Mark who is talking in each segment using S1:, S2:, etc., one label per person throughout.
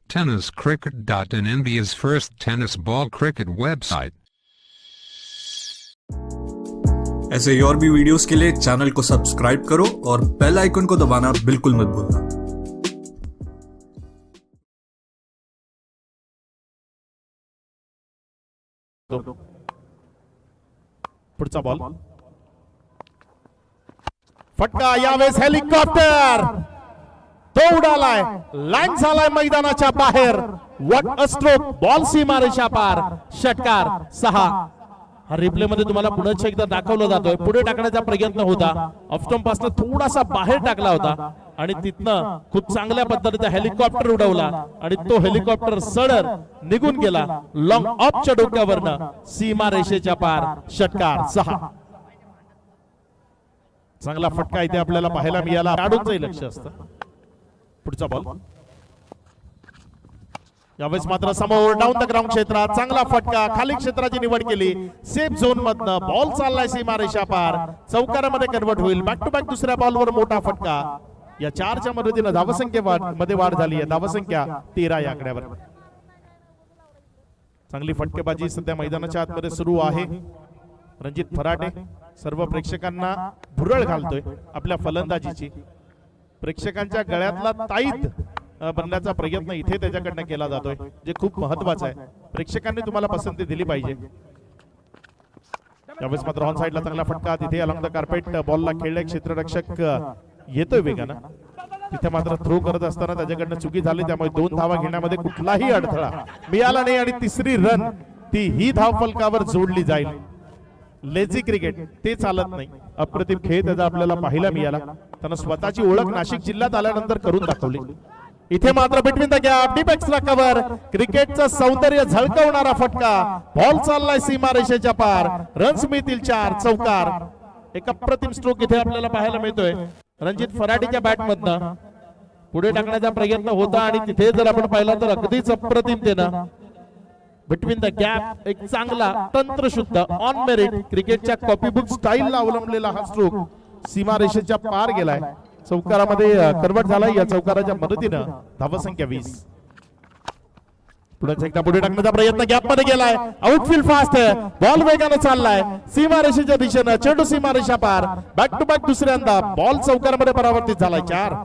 S1: tenniscricket.in, India's first tennis ball cricket website.
S2: ऐसे ही और भी वीडियोस के लिए चैनल को सब्सक्राइब करो और बेल आइकन को दबाना बिल्कुल मत भूलना।
S3: पुढचा बॉल, फटका, यावेळेस हेलिकॉप्टर तो उडालाय, लँड झालाय मैदानाच्या बाहेर. व्हॉट अ स्ट्रोक, बॉल सीमारेषा पार, षटकार 6. हा रिप्ले मध्ये तुम्हाला पुन्हा एकदा दाखवलं जातोय. पुढे टाकण्याचा प्रयत्न होता, ऑफस्टंप पासून थोडासा बाहेर टाकला होता आणि तिथनं खूप चांगल्या पद्धतीचा हेलिकॉप्टर उडवला आणि तो हेलिकॉप्टर सरळ निघून गेला लॉंग ऑफच्या डोक्यावरनं सीमारेषेच्या पार, षटकार 6. चांगला फटका इथे आपल्याला पाहायला मिळाला. खेळाडूंचंही लक्ष असतं. पुढचा बॉल, यावेळेस मात्र समोर डाऊन द ग्राउंड क्षेत्रात चांगला फटका, खाली क्षेत्राची निवड केली, सेफ झोन मधनं बॉल चाललाय सीमारेषा पार, चौकारामध्ये कन्वर्ट होईल. बॅक टू बॅक दुसऱ्या बॉलवर मोठा फटका. या 4च्या मदतीने धावसंख्येमध्ये वाढ झाली आहे. धावसंख्या 13 या आकड्यावर. चांगली फटकेबाजी सध्या मैदानाच्या आतमध्ये सुरू आहे. रणजित फराटे सर्व प्रेक्षकांना भुरळ घालतोय आपल्या फलंदाजीची. प्रेक्षकांच्या गळ्यातला ताईत बनण्याचा प्रयत्न इथे त्याच्याकडनं केला जातोय, जे खूप महत्वाचं आहे. प्रेक्षकांनी तुम्हाला पसंती दिली पाहिजे. यावेळेस मात्र ऑन साइडला चांगला फटका, तिथे अलॉंग द कार्पेट बॉलला खेळले क्षेत्ररक्षक येतोय वेगानं. तिथे मात्र थ्रो करत असताना त्याच्याकडनं चुकी झाली, त्यामुळे 2 धावा घेण्यामध्ये कुठलाही अडथळा मिळाला नाही आणि तिसरी रन ती ही धाव फलकावर जोडली जाईल. लेझी क्रिकेट ते चालत नाही. अप्रतिम खेळ त्याचा आपल्याला पाहायला मिळाला. त्यानं स्वतःची ओळख नाशिक जिल्ह्यात आल्यानंतर करून दाखवली. इथे मात्र between the gap, deep extra cover, क्रिकेटचं सौंदर्य झळकवणारा फटका, बॉल चाललाय सीमारेषेच्या पार, रन्स मिळतील 4, चौकार. एक अप्रतिम स्ट्रोक इथे आपल्याला पाहायला मिळतोय रणजित फराटेच्या बॅट मधनं. पुढे टाकण्याचा प्रयत्न होता आणि तिथे जर आपण पाहिला तर अगदीच अप्रतिमतेनं बिटवीन द गॅप एक चांगला तंत्रशुद्ध ऑन मेरिट क्रिकेटच्या कॉपीबुक स्टाईलला अवलंबलेला हा स्ट्रोक सीमारेषेच्या पार गेलाय, चौकारामध्ये कन्वर्ट झालाय. या चौकाराच्या मदतीनं धावसंख्या 20. पुढे एकदा पुढे टाकण्याचा प्रयत्न गॅप मध्ये गेलाय, आउटफील्ड फास्ट, बॉल वेगाने चाललाय सीमारेषेच्या दिशेनं, चेंडू सीमारेषा पार, बॅक टू बॅक दुसऱ्यांदा बॉल चौकारामध्ये परावर्तित झालाय 4.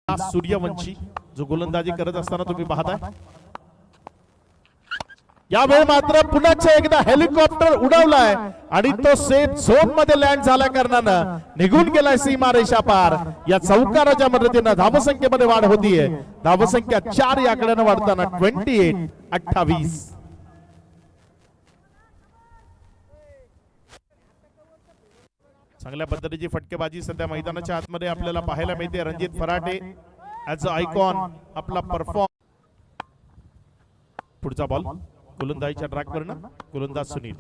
S3: सूर्यवंशी जो गोलंदाजी करत असताना तुम्ही पाहताय. यावेळी मात्र पुन्हा एकदा हेलिकॉप्टर उडवलाय आणि तो सेफ झोन मध्ये लँड झाल्या कारणानं निघून गेलाय सीमारेषा पार. या चौकाराच्या मदतीनं धावसंख्येमध्ये वाढ होतीये. धावसंख्या 4 या आकड्यानं वाढताना 28-28. चांगल्या पद्धतीची फटकेबाजी सध्या मैदानाच्या आतमध्ये आपल्याला पाहायला मिळते. रणजित फराटे ऍज अ आयकॉन आपला परफॉर्म. पुढचा बॉल गोलंदाजीच्या ट्रॅकवरनं, गोलंदाज सुनील.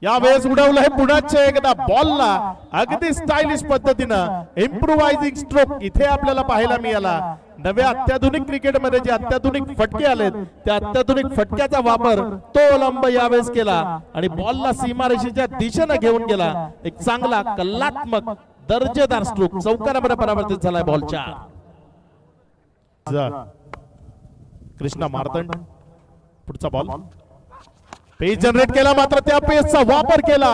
S3: यावेळेस उडवलं आहे पुन्हा एकदा बॉलला अगदी स्टायलिश पद्धतीनं इम्प्रोवायझिंग स्ट्रोक इथे आपल्याला पाहायला मिळाला. नव्या अत्याधुनिक क्रिकेटमध्ये जे अत्याधुनिक फटके आलेत त्या अत्याधुनिक फटक्याचा वापर तो अवलंब यावेळेस केला आणि बॉलला सीमारेषेच्या दिशेनं घेऊन गेला. एक चांगला कलात्मक दर्जेदार स्ट्रोक चौकारामध्ये परावर्तित झालाय. बॉल 4. कृष्णा मार्तंड. पुढचा बॉल, पेज जनरेट केला, मात्र त्या पेजचा वापर केला,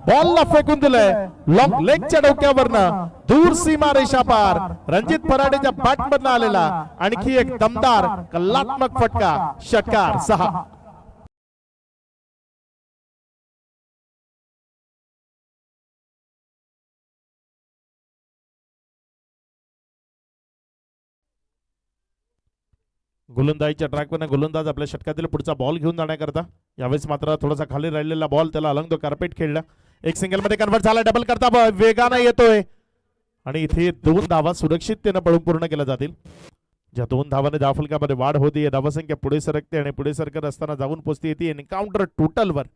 S3: बॉलला फेकून दिलंय लॉंग लेगच्या डोक्यावरनं दूर सीमारेषा पार. रणजित फराटेच्या बॅट मधनं आलेला आणखी एक दमदार कलात्मक फटका, षटकार 6. गोलंदाजीच्या ट्रॅकवर गोलंदाज आपल्या षटकातील पुढचा बॉल घेऊन जाण्याकरता. यावेळेस मात्र थोडासा खाली राहिलेला बॉल त्याला अलंग तो कार्पेट खेळला. एक सिंगल मध्ये कन्वर्ट झाला, डबल करता वेगाने येतोय आणि इथे 2 धावा सुरक्षिततेने पळून पूर्ण केल्या जातील. ज्या 2 धावाने धावफलकामध्ये वाढ होती, धावसंख्या पुढे सरकते आणि पुढे सरकत असताना जाऊन पोहोचते येते एन्काउंटर टोटलवर.